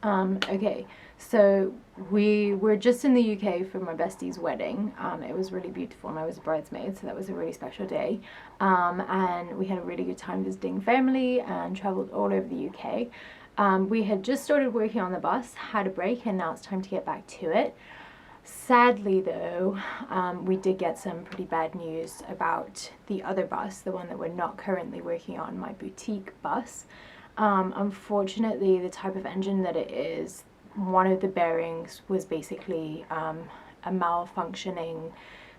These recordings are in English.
Okay, so we were just in the UK for my bestie's wedding. It was really beautiful and I was a bridesmaid, so that was a really special day. And we had a really good time visiting family and travelled all over the UK. We had just started working on the bus, had a break, and now it's time to get back to it. Sadly though, we did get some pretty bad news about the other bus, the one that we're not currently working on, my boutique bus. Unfortunately, the type of engine that it is, one of the bearings was basically a malfunctioning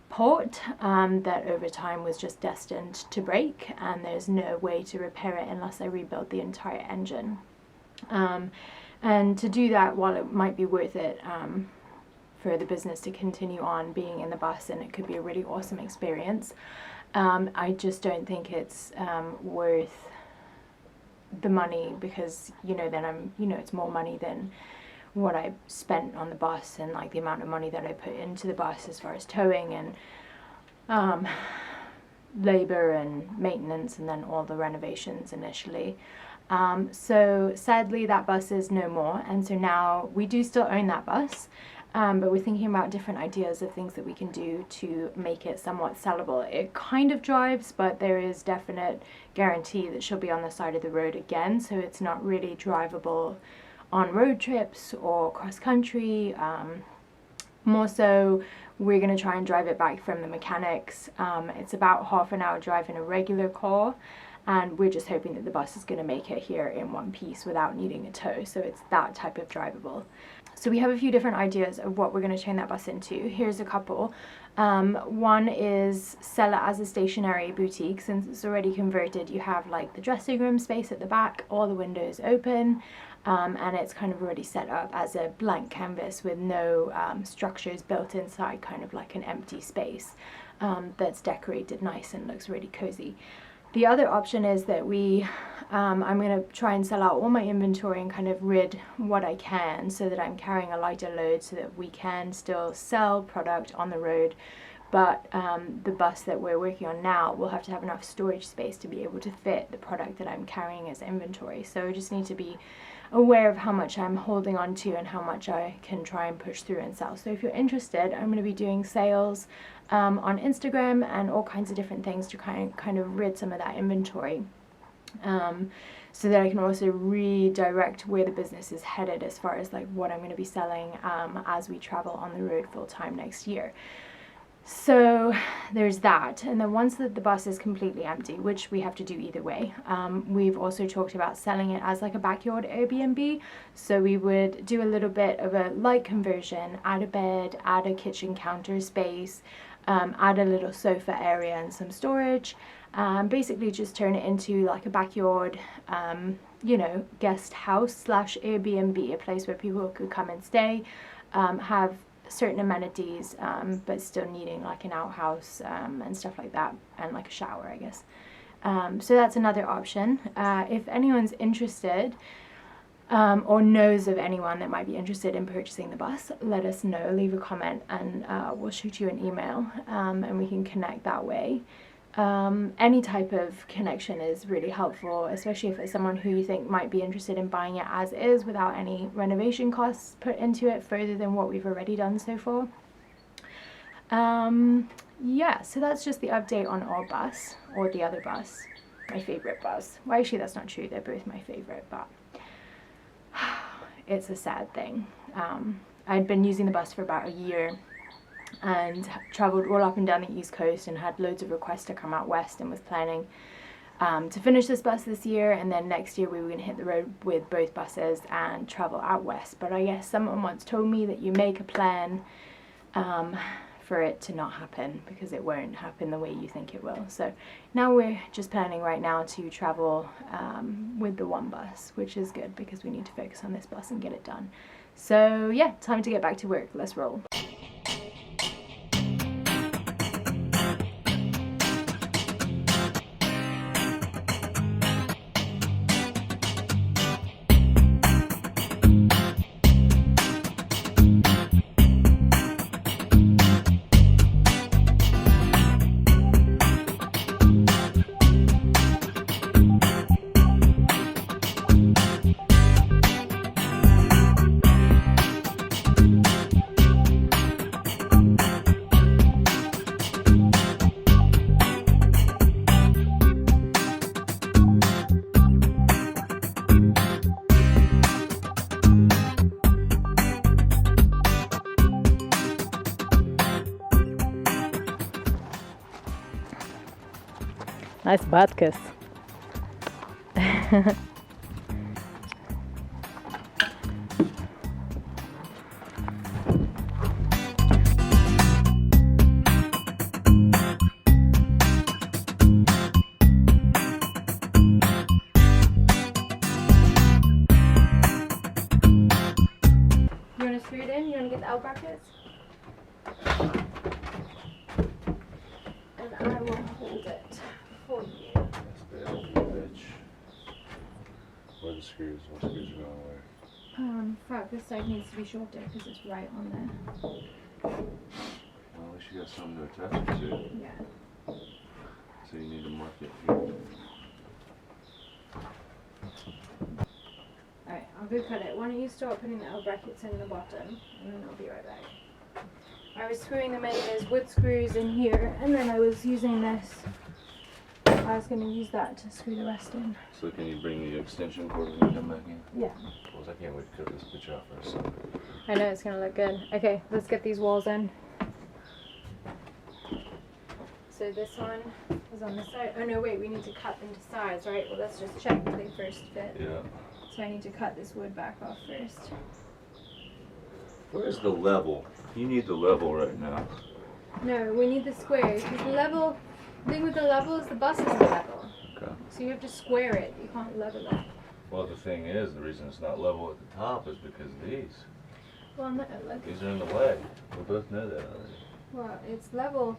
port that over time was just destined to break, and there's no way to repair it unless I rebuild the entire engine. And to do that, while it might be worth it for the business to continue on being in the bus, and it could be a really awesome experience, I just don't think it's worth the money, because then it's more money than what I spent on the bus, and like the amount of money that I put into the bus as far as towing and labor and maintenance, and then all the renovations initially. So sadly that bus is no more, and so now we do still own that bus, but we're thinking about different ideas of things that we can do to make it somewhat sellable. It kind of drives, but there is definite guarantee that she'll be on the side of the road again, so it's not really drivable on road trips or cross country. More so, we're going to try and drive it back from the mechanics. It's about half an hour drive in a regular car, and we're just hoping that the bus is going to make it here in one piece without needing a tow, so it's that type of drivable. So we have a few different ideas of what we're going to turn that bus into. Here's a couple. One is sell it as a stationary boutique. Since it's already converted, you have like the dressing room space at the back, all the windows open, and it's kind of already set up as a blank canvas with no structures built inside, kind of like an empty space that's decorated nice and looks really cozy. The other option is that I'm going to try and sell out all my inventory and kind of rid what I can, so that I'm carrying a lighter load, so that we can still sell product on the road, but the bus that we're working on now will have to have enough storage space to be able to fit the product that I'm carrying as inventory. So I just need to be aware of how much I'm holding on to and how much I can try and push through and sell. So if you're interested, I'm going to be doing sales on Instagram and all kinds of different things to kind of rid some of that inventory, so that I can also redirect where the business is headed as far as like what I'm going to be selling as we travel on the road full time next year. So there's that. And then once the bus is completely empty, which we have to do either way, we've also talked about selling it as like a backyard Airbnb. So we would do a little bit of a light conversion, add a bed, add a kitchen counter space, add a little sofa area and some storage, basically just turn it into like a backyard, guest house slash Airbnb, a place where people could come and stay, have certain amenities, but still needing like an outhouse and stuff like that, and like a shower, I guess. So that's another option. If anyone's interested, or knows of anyone that might be interested in purchasing the bus, let us know, leave a comment, and we'll shoot you an email, and we can connect that way. Any type of connection is really helpful, especially if it's someone who you think might be interested in buying it as is without any renovation costs put into it further than what we've already done so far. Yeah, so that's just the update on our bus, or the other bus, my favorite bus. Well, actually that's not true, they're both my favorite, but it's a sad thing. I'd been using the bus for about a year and travelled all up and down the East Coast and had loads of requests to come out west, and was planning to finish this bus this year, and then next year we were going to hit the road with both buses and travel out west. But I guess someone once told me that you make a plan for it to not happen, because it won't happen the way you think it will. So now we're just planning right now to travel with the one bus, which is good because we need to focus on this bus and get it done. So yeah, time to get back to work. Let's roll. Nice butt kiss. You want to screw it in? You want to get the L brackets? And I will hold it for you. That's the L bitch. Where are the screws? What screws are going where? Fuck, this side needs to be shorter because it's right on there. Well, at least you got something to attach it to. Yeah. So you need to mark it here. Alright, I'll go cut it. Why don't you start putting the L brackets in the bottom and then I'll be right back. I was screwing them in, there's wood screws in here, and then I was using this. I was going to use that to screw the rest in. So can you bring the extension cord when you come back in? Yeah. Well, I can't wait to cut this bitch out for a second. I know, it's going to look good. Okay, let's get these walls in. So this one is on the side. Oh no, wait, we need to cut them to size, right? Well, let's just check if they first fit. Yeah. So I need to cut this wood back off first. Where's the level? You need the level right now. No, we need the square, because the level, the thing with the level is the bus isn't level. Okay. So you have to square it, you can't level it. Well, the thing is, the reason it's not level at the top is because of these. Well, no, look. These are in the way. We both know that already. Well, it's level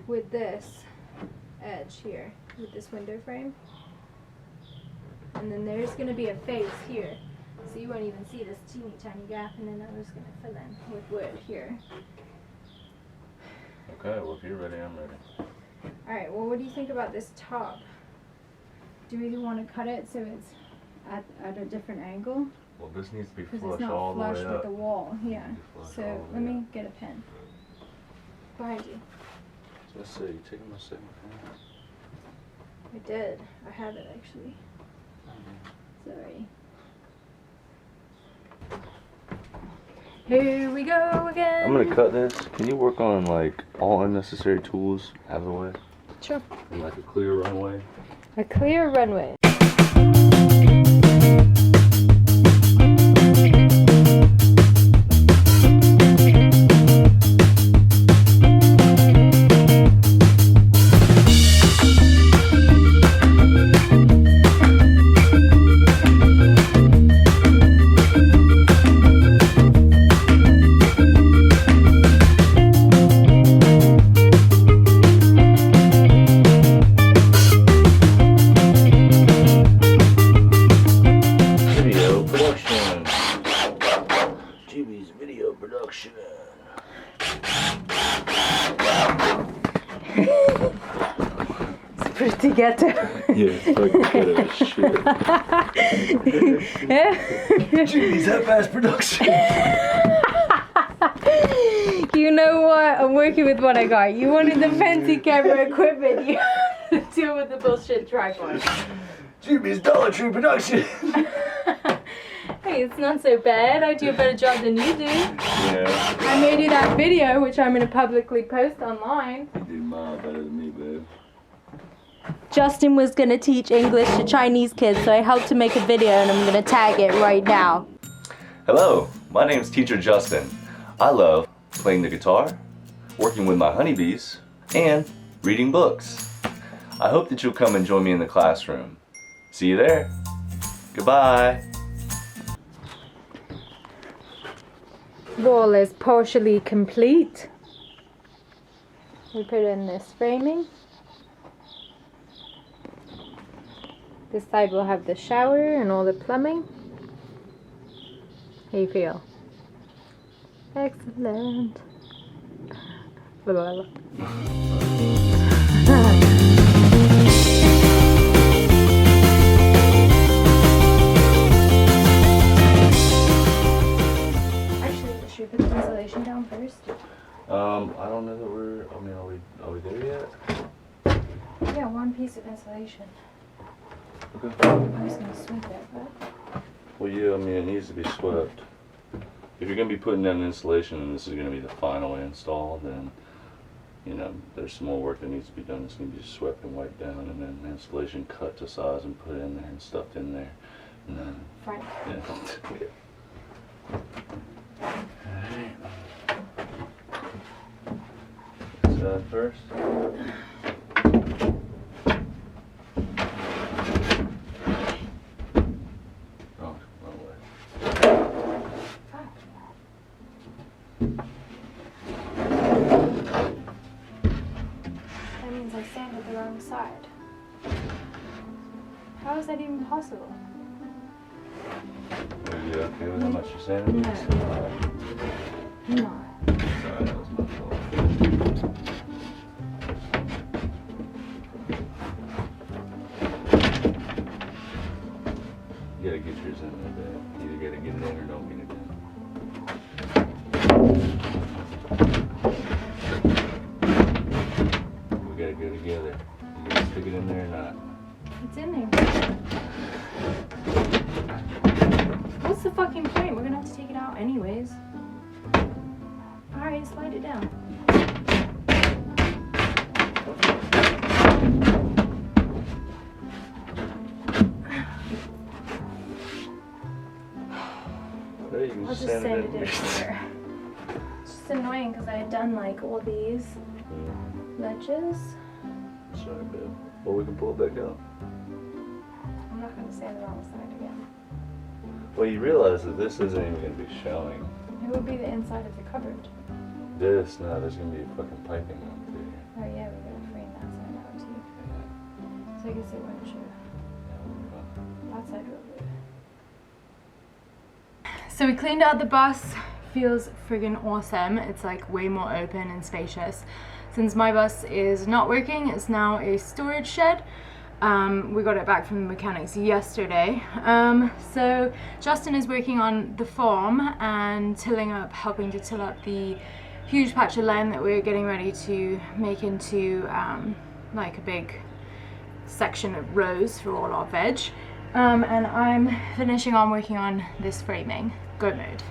with this edge here, with this window frame. And then there's going to be a face here. So you won't even see this teeny tiny gap, and then I was going to fill in with wood here. Okay, well if you're ready, I'm ready. Alright, well what do you think about this top? Do we want to cut it so it's at a different angle? Well, this needs to be Because flush it's all not the flush way with up. the wall, yeah. Flush So all the let way me up. get a pen. Behind you. So let's see, you taking my second pen? I did. I have it actually. Sorry. Here we go again. I'm gonna cut this. Can you work on like all unnecessary tools out of the way? Sure. And like a clear runway? A clear runway. Pretty ghetto. Yeah, it's fucking ghetto as shit. Jimmy's half-ass production. You know what? I'm working with what I got. You wanted the fancy camera equipment. You have to deal with the bullshit tripod. Jimmy's Dollar Tree production. Hey, it's not so bad. I do a better job than you do. Yeah. I made you that video, which I'm going to publicly post online. You do mine better than me, babe. Justin was going to teach English to Chinese kids, so I helped him make a video, and I'm going to tag it right now. Hello, my name's Teacher Justin. I love playing the guitar, working with my honeybees, and reading books. I hope that you'll come and join me in the classroom. See you there. Goodbye. Wall is partially complete. We put in this framing. This side will have the shower and all the plumbing. How you feel? Excellent. Blah, blah, blah. Actually, should we put the insulation down first? I don't know that are we there yet? Yeah, one piece of insulation. Okay. I was gonna sweep it, but... Well, yeah, it needs to be swept. If you're gonna be putting down insulation and this is gonna be the final install, then you know, there's some more work that needs to be done. It's going to be swept and wiped down, and then the installation cut to size and put in there and stuffed in there. And then, Frank. yeah. Alright. Side first. Side. How is that even possible? Are you okay with how much you're saying? No. No. Sorry, that was my fault. You gotta get yours in there, babe. You either gotta get it in or don't get it in. We gotta go together. You gonna stick it in there or not? It's in there. What's the fucking point? We're gonna have to take it out anyways. Alright, slide it down. I'll just sand it in here. It's just annoying because I had done like all these ledges. Sorry, babe. Well, we can pull it back out. I'm not going to sand it on the side again. Well, you realize that this isn't even going to be showing. It would be the inside of the cupboard. This? No, there's going to be fucking piping on through here. Oh yeah, we gotta frame that side out too. Yeah. So I guess it won't show. That side will be. So we cleaned out the bus. Feels friggin' awesome. It's like way more open and spacious. Since my bus is not working, it's now a storage shed. We got it back from the mechanics yesterday. So Justin is working on the farm and helping to till up the huge patch of land that we're getting ready to make into like a big section of rows for all our veg. And I'm finishing on working on this framing. Go mode.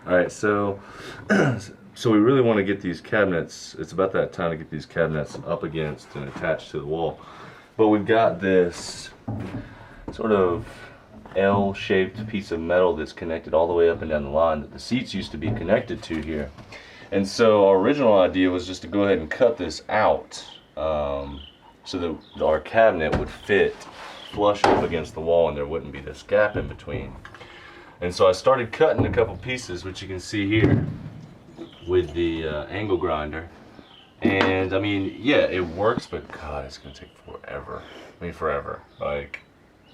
Alright, so we really want to get these cabinets, it's about that time to get these cabinets up against and attached to the wall. But we've got this sort of L-shaped piece of metal that's connected all the way up and down the line that the seats used to be connected to here. And so our original idea was just to go ahead and cut this out so that our cabinet would fit flush up against the wall and there wouldn't be this gap in between. And so I started cutting a couple pieces, which you can see here with the angle grinder. And I mean, yeah, it works, but God, it's gonna take forever. I mean, forever. Like,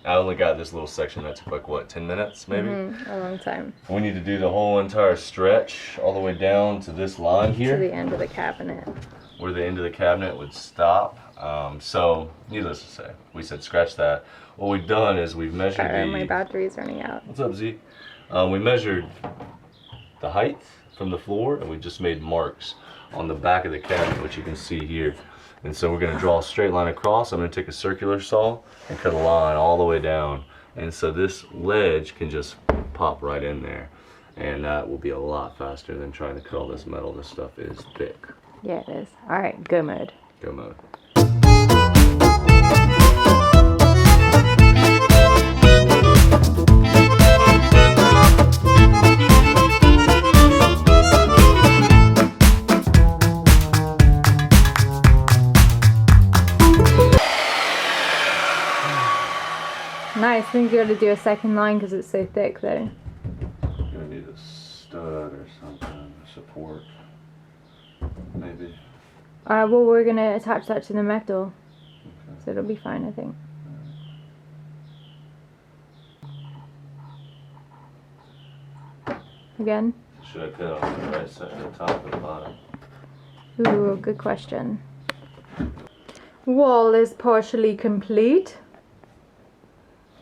I only got this little section that took like, what, 10 minutes maybe? A long time. We need to do the whole entire stretch all the way down to this line here. To the end of the cabinet. Where the end of the cabinet would stop. So, needless to say, we said scratch that. What we've done is we've measured my battery's running out. What's up, Z? We measured the height from the floor, and we just made marks on the back of the cabinet, which you can see here. And so we're going to draw a straight line across. I'm going to take a circular saw and cut a line all the way down. And so this ledge can just pop right in there. And that will be a lot faster than trying to cut all this metal. This stuff is thick. Yeah, it is. Alright, go mode. Go mode. Nice. I think you got to do a second line because it's so thick, though. You're gonna need a stud or something, support, maybe. Well, we're gonna attach that to the metal, so it'll be fine, I think. again? Should I put it on the right side, the top or the bottom? Ooh, good question. Wall is partially complete.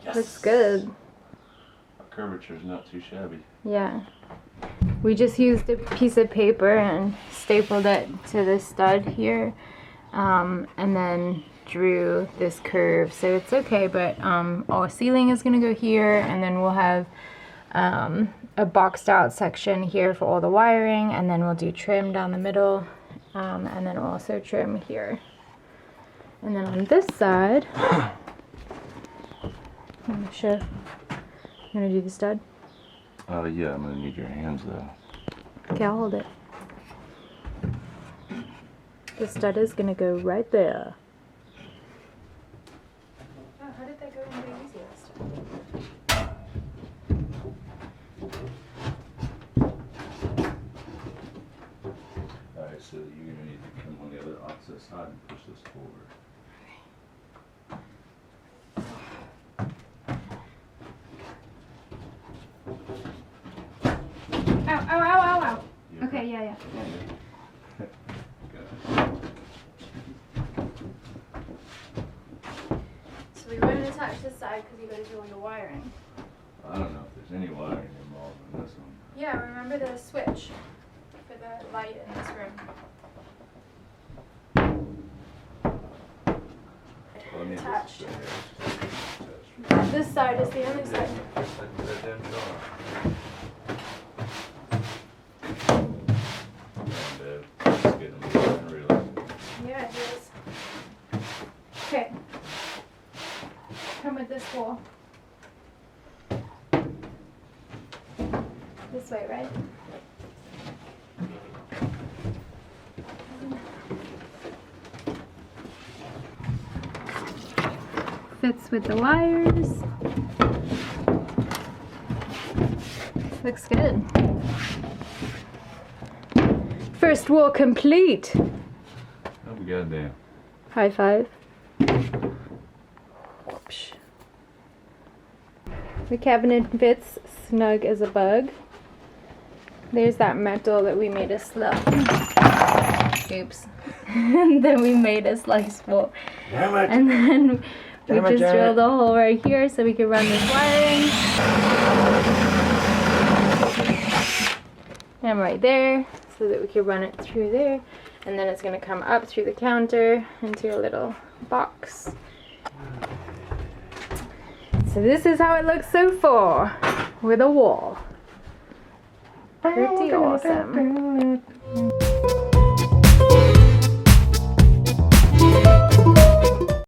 Yes. Looks good. Curvature's not too shabby. Yeah. We just used a piece of paper and stapled it to the stud here, and then drew this curve, so it's okay. But our ceiling is gonna go here, and then we'll have a boxed out section here for all the wiring, and then we'll do trim down the middle, and then we'll also trim here. And then on this side, I'm not sure. You gonna do the stud? Yeah, I'm gonna need your hands though. Okay, I'll hold it. The stud is gonna go right there. Oh, how did that go in the easiest? Alright, so you're gonna need to come on the other opposite side and push this forward. Ow, ow, ow, ow, ow. Okay, yeah. So we won't attach this side because you gotta do all your wiring. I don't know if there's any wiring involved in this one. Yeah, remember the switch for the light in this room. Well, I mean, Attached. Attached. This side is the only side. That damn jar. It's getting moving, really. Yeah, it is. Okay. Come with this wall. This way, right? Fits with the wires. Looks good. First wall complete. Oh, we goddamn. High five. Whoops. The cabinet fits snug as a bug. There's that metal that we made a slab. Oops. That we made a slice for. Damn it. And then we Damn it, just Janet. drilled a hole right here so we could run this wiring. And right there, so that we could run it through there. And then it's going to come up through the counter into a little box. So this is how it looks so far with a wall. Pretty awesome.